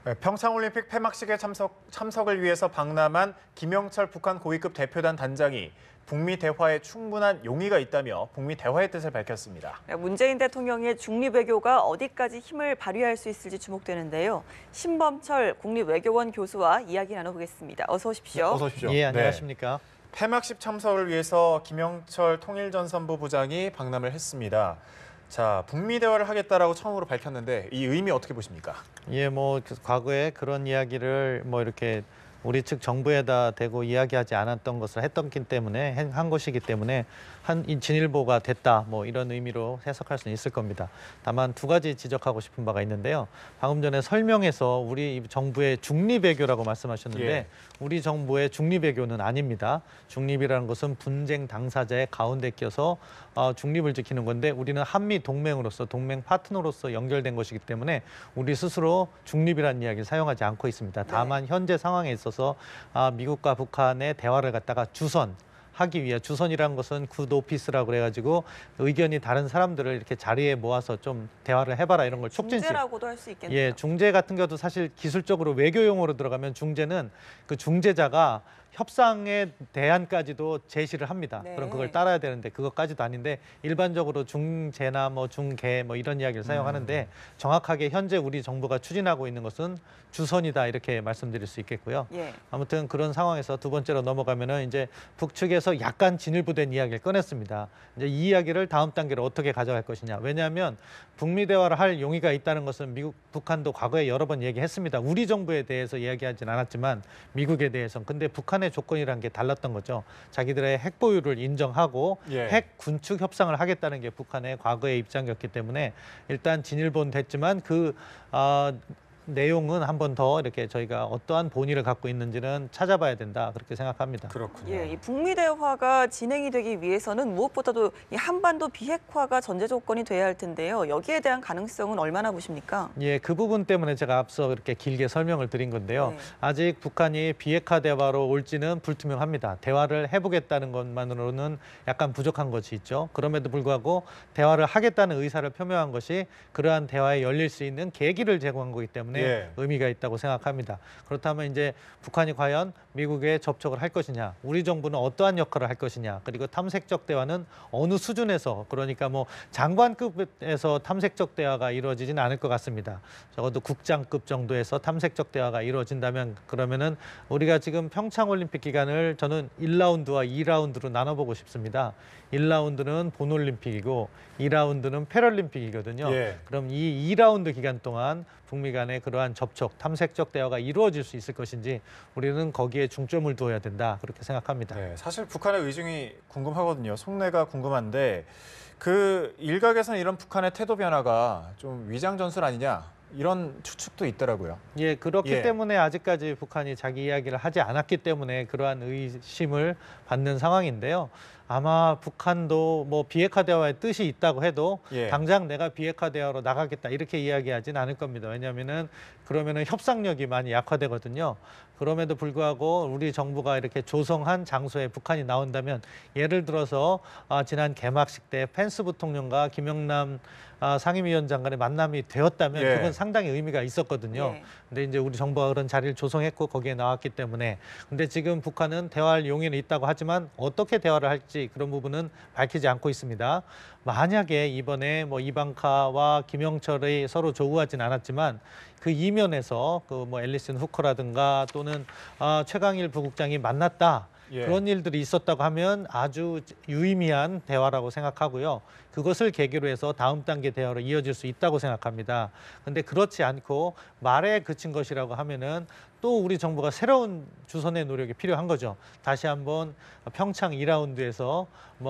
네, 평창올림픽 폐막식에 참석을 위해서 박람한 김영철 북한 고위급 대표단 단장이 북미 대화에 충분한 용의가 있다며 북미 대화의 뜻을 밝혔습니다. 문재인 대통령의 중립외교가 어디까지 힘을 발휘할 수 있을지 주목되는데요. 신범철 국립외교원 교수와 이야기 나눠보겠습니다. 어서 오십시오. 어서 오십시오. 예, 안녕하십니까. 네. 폐막식 참석을 위해서 김영철 통일전선부 부장이 박람을 했습니다. 자, 북미 대화를 하겠다라고 처음으로 밝혔는데 이 의미 어떻게 보십니까? 예, 과거에 그런 이야기를 이렇게 우리 측 정부에다 대고 이야기하지 않았던 것을 했던기 때문에 한 것이기 때문에 이 진일보가 됐다 이런 의미로 해석할 수는 있을 겁니다. 다만 두 가지 지적하고 싶은 바가 있는데요. 방금 전에 설명에서 우리 정부의 중립외교라고 말씀하셨는데 예. 우리 정부의 중립외교는 아닙니다. 중립이라는 것은 분쟁 당사자의 가운데 껴서 중립을 지키는 건데 우리는 한미 동맹으로서 동맹 파트너로서 연결된 것이기 때문에 우리 스스로 중립이라는 이야기를 사용하지 않고 있습니다. 다만 현재 상황에 있어서 미국과 북한의 대화를 갖다가 하기 위해 주선이라는 것은 굿 오피스라고 그래가지고 의견이 다른 사람들을 이렇게 자리에 모아서 좀 대화를 해봐라 이런 걸 촉진시. 중재라고도 할 수 있겠네요. 예, 중재 같은 경우도 사실 기술적으로 외교 용어로 들어가면 중재는 그 중재자가 협상의 대안까지도 제시를 합니다. 네. 그럼 그걸 따라야 되는데 그것까지도 아닌데 일반적으로 중재나 중개 이런 이야기를 사용하는데 정확하게 현재 우리 정부가 추진하고 있는 것은 주선이다 이렇게 말씀드릴 수 있겠고요. 예. 아무튼 그런 상황에서 두 번째로 넘어가면은 이제 북측에서 약간 진일보된 이야기를 꺼냈습니다. 이제 이 이야기를 다음 단계로 어떻게 가져갈 것이냐. 왜냐하면 북미 대화를 할 용의가 있다는 것은 북한도 과거에 여러 번 얘기했습니다. 우리 정부에 대해서 이야기하진 않았지만 미국에 대해서는. 근데 북한의 조건이라는 게 달랐던 거죠. 자기들의 핵 보유를 인정하고 예. 핵 군축 협상을 하겠다는 게 북한의 과거의 입장이었기 때문에 일단 진일보는 됐지만 내용은 한 번 더 이렇게 저희가 어떠한 본의를 갖고 있는지는 찾아봐야 된다 그렇게 생각합니다. 그렇군요. 이 북미 대화가 진행이 되기 위해서는 무엇보다도 이 한반도 비핵화가 전제 조건이 돼야 할 텐데요. 여기에 대한 가능성은 얼마나 보십니까? 예, 그 부분 때문에 제가 앞서 그렇게 길게 설명을 드린 건데요. 네. 아직 북한이 비핵화 대화로 올지는 불투명합니다. 대화를 해보겠다는 것만으로는 약간 부족한 것이 있죠. 그럼에도 불구하고 대화를 하겠다는 의사를 표명한 것이 그러한 대화에 열릴 수 있는 계기를 제공한 거기 때문에 의미가 있다고 생각합니다. 그렇다면 이제 북한이 과연 미국에 접촉을 할 것이냐, 우리 정부는 어떠한 역할을 할 것이냐, 그리고 탐색적 대화는 어느 수준에서, 그러니까 장관급에서 탐색적 대화가 이루어지지는 않을 것 같습니다. 적어도 국장급 정도에서 탐색적 대화가 이루어진다면 그러면은 우리가 지금 평창올림픽 기간을 저는 1라운드와 2라운드로 나눠보고 싶습니다. 1라운드는 본올림픽이고 2라운드는 패럴림픽이거든요. 예. 그럼 이 2라운드 기간 동안 북미 간의 그러한 접촉, 탐색적 대화가 이루어질 수 있을 것인지 우리는 거기에 중점을 두어야 된다 그렇게 생각합니다. 네, 사실 북한의 의중이 궁금하거든요. 속내가 궁금한데 그 일각에서는 이런 북한의 태도 변화가 좀 위장 전술 아니냐 이런 추측도 있더라고요. 예, 그렇기 예. 때문에 아직까지 북한이 자기 이야기를 하지 않았기 때문에 그러한 의심을 받는 상황인데요. 아마 북한도 비핵화 대화의 뜻이 있다고 해도 당장 내가 비핵화 대화로 나가겠다 이렇게 이야기하진 않을 겁니다. 왜냐하면은 그러면은 협상력이 많이 약화되거든요. 그럼에도 불구하고 우리 정부가 이렇게 조성한 장소에 북한이 나온다면 예를 들어서 지난 개막식 때 펜스 부통령과 김영남 상임위원장 간의 만남이 되었다면 그건 상당히 의미가 있었거든요. 근데 이제 우리 정부가 그런 자리를 조성했고 거기에 나왔기 때문에 근데 지금 북한은 대화할 용의는 있다고 하지만 어떻게 대화를 할지 그런 부분은 밝히지 않고 있습니다. 만약에 이번에 이방카와 김영철이 서로 조우하진 않았지만 그 이면에서 앨리슨 후커라든가 또는 최강일 부국장이 만났다. 그런 일들이 있었다고 하면 아주 유의미한 대화라고 생각하고요. 그것을 계기로 해서 다음 단계 대화로 이어질 수 있다고 생각합니다. 근데 그렇지 않고 말에 그친 것이라고 하면은 또 우리 정부가 새로운 주선의 노력이 필요한 거죠. 다시 한번 평창 2라운드에서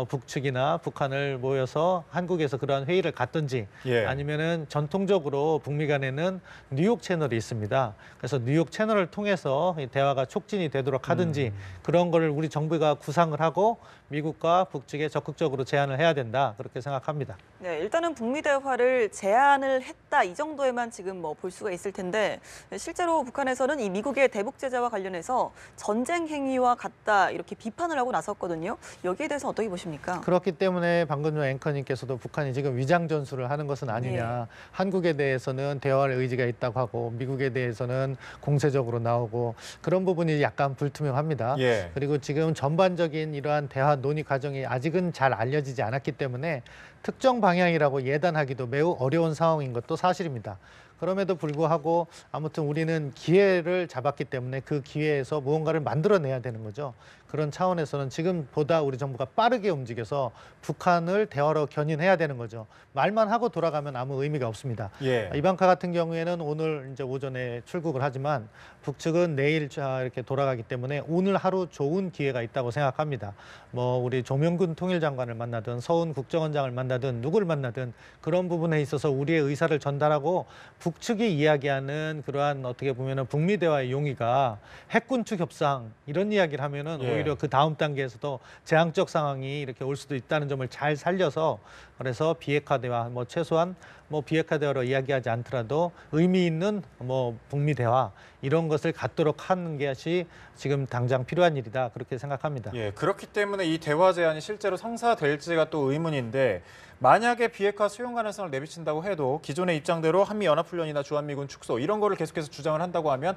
북측이나 북한을 모여서 한국에서 그러한 회의를 갖든지 아니면은 전통적으로 북미 간에는 뉴욕 채널이 있습니다. 그래서 뉴욕 채널을 통해서 대화가 촉진이 되도록 하든지 그런 거를 우리 정부가 구상을 하고 미국과 북측에 적극적으로 제안을 해야 된다 그렇게 생각합니다. 네, 일단은 북미 대화를 제안을 했다 이 정도에만 지금 볼 수가 있을 텐데 실제로 북한에서는 이 미국의 대북 제재와 관련해서 전쟁 행위와 같다 이렇게 비판을 하고 나섰거든요. 여기에 대해서 어떻게 보십니까? 그렇기 때문에 방금 전 앵커님께서도 북한이 지금 위장 전술을 하는 것은 아니냐. 한국에 대해서는 대화할 의지가 있다고 하고 미국에 대해서는 공세적으로 나오고 그런 부분이 약간 불투명합니다. 그리고 지금 전반적인 이러한 대화 논의 과정이 아직은 잘 알려지지 않았기 때문에 특정 방향이라고 예단하기도 매우 어려운 상황인 것도 사실입니다. 그럼에도 불구하고 아무튼 우리는 기회를 잡았기 때문에 그 기회에서 무언가를 만들어내야 되는 거죠. 그런 차원에서는 지금보다 우리 정부가 빠르게 움직여서 북한을 대화로 견인해야 되는 거죠. 말만 하고 돌아가면 아무 의미가 없습니다. 이방카 같은 경우에는 오늘 이제 오전에 출국을 하지만 북측은 내일 이렇게 돌아가기 때문에 오늘 하루 좋은 기회가 있다고 생각합니다. 뭐 우리 조명근 통일장관을 만나든 서훈 국정원장을 만나든 누구를 만나든 그런 부분에 있어서 우리의 의사를 전달하고 북측이 이야기하는 그러한 어떻게 보면은 북미 대화의 용의가 핵군축 협상 이런 이야기를 하면은 오히려 그 다음 단계에서도 재앙적 상황이 이렇게 올 수도 있다는 점을 잘 살려서 그래서 비핵화 대화 뭐 최소한 뭐 비핵화 대화로 이야기하지 않더라도 의미 있는 뭐 북미 대화 이런 것을 갖도록 하는 것이 지금 당장 필요한 일이다 그렇게 생각합니다. 그렇기 때문에 이 대화 제안이 실제로 성사될지가 또 의문인데 만약에 비핵화 수용 가능성을 내비친다고 해도 기존의 입장대로 한미연합훈련이나 주한미군 축소 이런 거를 계속해서 주장을 한다고 하면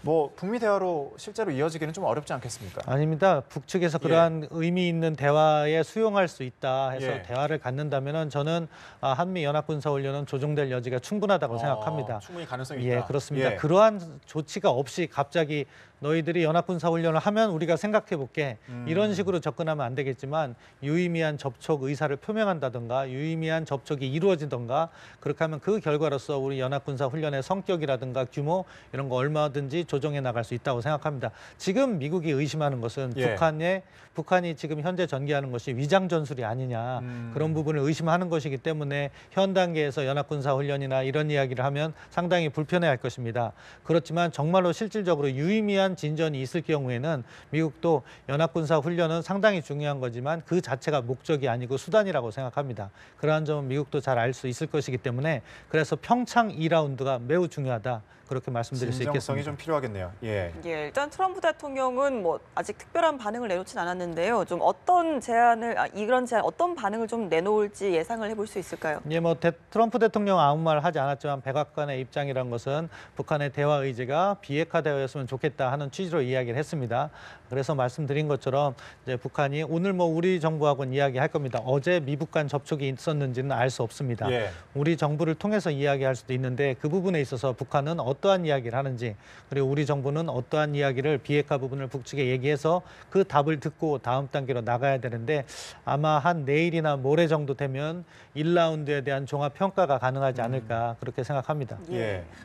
뭐 북미 대화로 실제로 이어지기는 좀 어렵지 않겠습니까? 아닙니다. 북측에서 그러한 의미 있는 대화에 수용할 수 있다 해서 대화를 갖는다면은 저는 한미연합군사훈련은 조정될 여지가 충분하다고 생각합니다. 충분히 가능성이 있다. 그렇습니다. 그러한 조치가 없이 갑자기 너희들이 연합군사훈련을 하면 우리가 생각해 볼게. 이런 식으로 접근하면 안 되겠지만 유의미한 접촉 의사를 표명한다든가 유의미한 접촉이 이루어지던가 그렇게 하면 그 결과로서 우리 연합군사훈련의 성격이라든가 규모 이런 거 얼마든지 조정해 나갈 수 있다고 생각합니다. 지금 미국이 의심하는 것은 북한이 지금 현재 전개하는 것이 위장 전술이 아니냐 그런 부분을 의심하는 것이기 때문에 현 단계에서 연합군사훈련이나 이런 이야기를 하면 상당히 불편해할 것입니다. 그렇지만 정말로 실질적으로 유의미한 진전이 있을 경우에는 미국도 연합군사훈련은 상당히 중요한 거지만 그 자체가 목적이 아니고 수단이라고 생각합니다. 그러한 점은 미국도 잘 알 수 있을 것이기 때문에 그래서 평창 2라운드가 매우 중요하다. 그렇게 말씀드릴 수 있겠습니다. 진정성이 좀 필요하겠네요. 일단 트럼프 대통령은 뭐 아직 특별한 반응을 내놓진 않았는데요. 좀 어떤 제안을 이런 제안 어떤 반응을 좀 내놓을지 예상을 해볼 수 있을까요? 뭐 트럼프 대통령 아무 말 하지 않았지만 백악관의 입장이란 것은 북한의 대화 의지가 비핵화 대화였으면 좋겠다 하는 취지로 이야기를 했습니다. 그래서 말씀드린 것처럼 이제 북한이 오늘 뭐 우리 정부하고는 이야기할 겁니다. 어제 미북 간 접촉이 있었는지는 알 수 없습니다. 우리 정부를 통해서 이야기할 수도 있는데 그 부분에 있어서 북한은 어떠한 이야기를 하는지 그리고 우리 정부는 어떠한 이야기를 비핵화 부분을 북측에 얘기해서 그 답을 듣고 다음 단계로 나가야 되는데 아마 한 내일이나 모레 정도 되면 1라운드에 대한 종합평가가 가능하지 않을까 그렇게 생각합니다.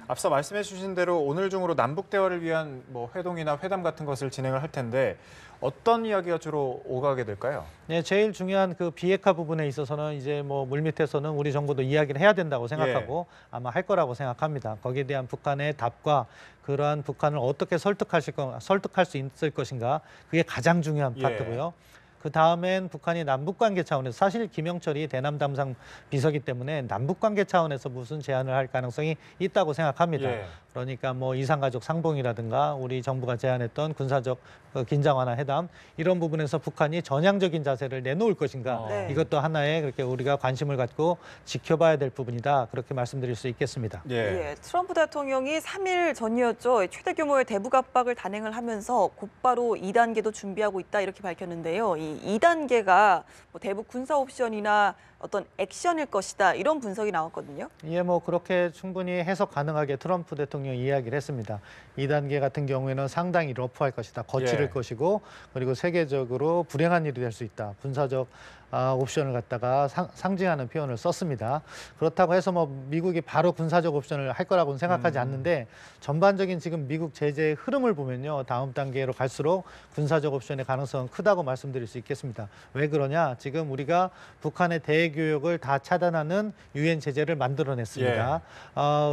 앞서 말씀해 주신 대로 오늘 중으로 남북 대화를 위한 뭐 회동이나 회담 같은 것을 진행을 할 텐데 어떤 이야기가 주로 오가게 될까요? 제일 중요한 그 비핵화 부분에 있어서는 이제 뭐 물밑에서는 우리 정부도 이야기를 해야 된다고 생각하고 아마 할 거라고 생각합니다. 거기에 대한 북한의 답과 그러한 북한을 어떻게 설득할 수 있을 것인가 그게 가장 중요한 파트고요. 그 다음엔 북한이 남북관계 차원에서 사실 김영철이 대남 담당 비서기 때문에 남북관계 차원에서 무슨 제안을 할 가능성이 있다고 생각합니다. 그러니까 뭐 이산가족 상봉이라든가 우리 정부가 제안했던 군사적 긴장 완화 회담 이런 부분에서 북한이 전향적인 자세를 내놓을 것인가 이것도 하나의 그렇게 우리가 관심을 갖고 지켜봐야 될 부분이다 그렇게 말씀드릴 수 있겠습니다. 트럼프 대통령이 3일 전이었죠. 최대 규모의 대북 압박을 단행을 하면서 곧바로 2단계도 준비하고 있다 이렇게 밝혔는데요. 이 2단계가 뭐 대북 군사 옵션이나 어떤 액션일 것이다 이런 분석이 나왔거든요. 뭐 그렇게 충분히 해석 가능하게 트럼프 대통령이 이야기를 했습니다. 2단계 같은 경우에는 상당히 러프할 것이다. 거칠을 것이고 그리고 세계적으로 불행한 일이 될 수 있다. 군사적 옵션을 갖다가 상징하는 표현을 썼습니다. 그렇다고 해서 뭐 미국이 바로 군사적 옵션을 할 거라고는 생각하지 않는데 전반적인 지금 미국 제재의 흐름을 보면요. 다음 단계로 갈수록 군사적 옵션의 가능성은 크다고 말씀드릴 수 있겠습니다. 왜 그러냐? 지금 우리가 북한의 대외교역을 다 차단하는 유엔 제재를 만들어냈습니다.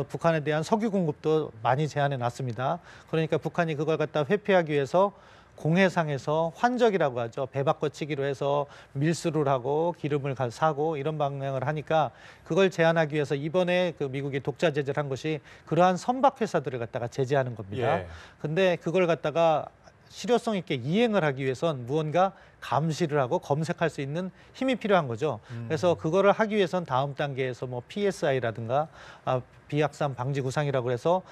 북한에 대한 석유 공급도 많이 제한해 놨습니다. 그러니까 북한이 그걸 갖다 회피하기 위해서 공해상에서 환적이라고 하죠. 배 바꿔치기로 해서 밀수를 하고 기름을 사고 이런 방향을 하니까 그걸 제한하기 위해서 이번에 그 미국이 독자 제재를 한 것이 그러한 선박 회사들을 갖다가 제재하는 겁니다. 예. 근데 그걸 갖다가 실효성 있게 이행을 하기 위해선 무언가 감시를 하고 검색할 수 있는 힘이 필요한 거죠. 그래서 그거를 하기 위해선 다음 단계에서 뭐 PSI라든가 비확산 방지 구상이라고 해서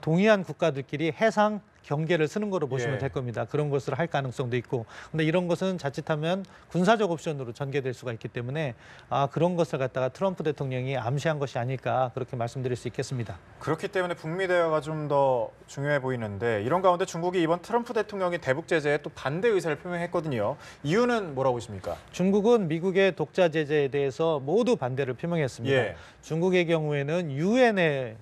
동의한 국가들끼리 해상 경계를 쓰는 거로 보시면 예. 될 겁니다. 그런 것을 할 가능성도 있고. 근데 이런 것은 자칫하면 군사적 옵션으로 전개될 수가 있기 때문에 그런 것을 갖다가 트럼프 대통령이 암시한 것이 아닐까 그렇게 말씀드릴 수 있겠습니다. 그렇기 때문에 북미 대화가 좀 더 중요해 보이는데 이런 가운데 중국이 이번 트럼프 대통령이 대북 제재에 또 반대 의사를 표명했거든요. 이유는 뭐라고 보십니까? 중국은 미국의 독자 제재에 대해서 모두 반대를 표명했습니다. 예. 중국의 경우에는 유엔의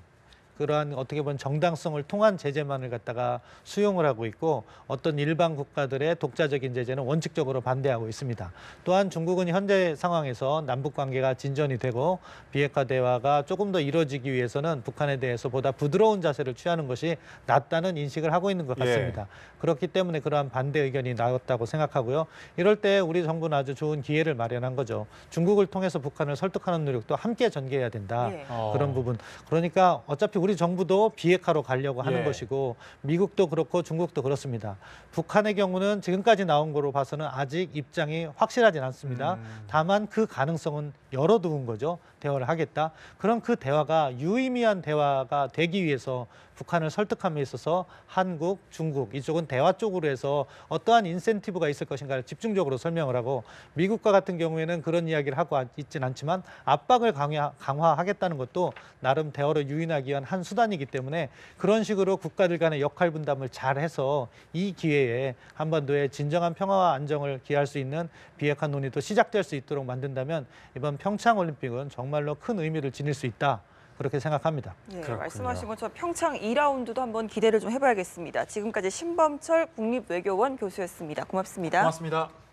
그러한 어떻게 보면 정당성을 통한 제재만을 갖다가 수용을 하고 있고 어떤 일반 국가들의 독자적인 제재는 원칙적으로 반대하고 있습니다. 또한 중국은 현재 상황에서 남북 관계가 진전이 되고 비핵화 대화가 조금 더 이루어지기 위해서는 북한에 대해서 보다 부드러운 자세를 취하는 것이 낫다는 인식을 하고 있는 것 같습니다. 예. 그렇기 때문에 그러한 반대 의견이 나왔다고 생각하고요. 이럴 때 우리 정부는 아주 좋은 기회를 마련한 거죠. 중국을 통해서 북한을 설득하는 노력도 함께 전개해야 된다. 예. 그런 부분. 그러니까 어차피 우리 정부도 비핵화로 가려고 하는 예. 것이고 미국도 그렇고 중국도 그렇습니다. 북한의 경우는 지금까지 나온 거로 봐서는 아직 입장이 확실하진 않습니다. 다만 그 가능성은 열어두은 거죠. 대화를 하겠다. 그럼 그 대화가 유의미한 대화가 되기 위해서 북한을 설득함에 있어서 한국, 중국 이쪽은 대화 쪽으로 해서 어떠한 인센티브가 있을 것인가를 집중적으로 설명을 하고 미국과 같은 경우에는 그런 이야기를 하고 있진 않지만 압박을 강화하겠다는 것도 나름 대화를 유인하기 위한 한 수단이기 때문에 그런 식으로 국가들 간의 역할 분담을 잘해서 이 기회에 한반도에 진정한 평화와 안정을 기할 수 있는 비핵화 논의도 시작될 수 있도록 만든다면 이번 평창올림픽은 정말로 큰 의미를 지닐 수 있다. 그렇게 생각합니다. 예, 그렇군요. 말씀하신 것처럼 평창 2라운드도 한번 기대를 좀 해봐야겠습니다. 지금까지 신범철 국립외교원 교수였습니다. 고맙습니다. 고맙습니다.